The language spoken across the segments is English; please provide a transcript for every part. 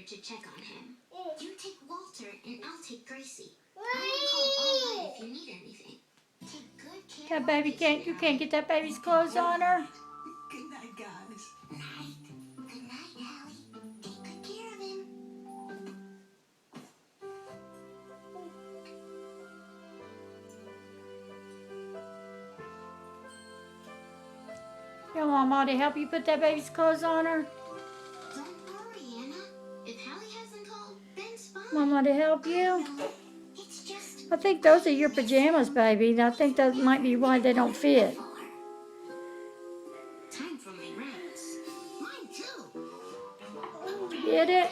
to check on him. You take Walter and I'll take Gracie. I'll call all night if you need anything. Take good care. That baby you can't get that baby's clothes on her. Good night, guys. Night. Good night, Hallie. Take good care of him. You want Mama to help you put that baby's clothes on her? Don't worry, Anna. If Hallie hasn't called, Ben's fine. Mama to help you? No, it's just... I think those are your pajamas, baby. I think that might be why they don't fit. Time for my rounds. Mine too. Get it?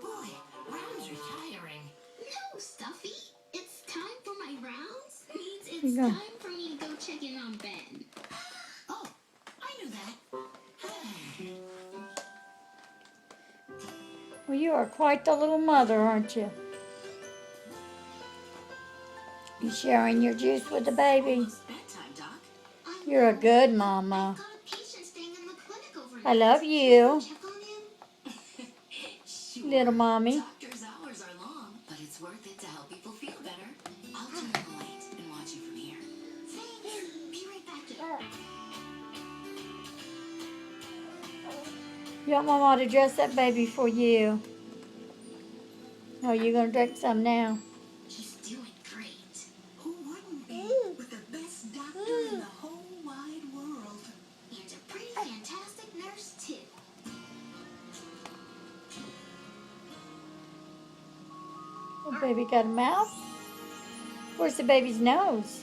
Boy, rounds are tiring. No, Stuffy. It's time for my rounds. Means it's go. time for me to go check in on Ben. Oh, I knew that. Well, you are quite the little mother, aren't you? You sharing your juice with the baby? It's bedtime, Doc. You're a good mama. Got a patient staying in the clinic overnight. I love you, Check on him. Sure. little mommy. Doctor's hours are long, but it's worth it to help people feel better. I'll turn the light and watch you from here. Thanks. Be right back. You want Mama to dress that baby for you? Oh, you're going to drink some now? He's doing great. Who wouldn't be with the best doctor in the whole wide world? And a pretty fantastic nurse, too. Oh, baby got a mouth? Where's the baby's nose?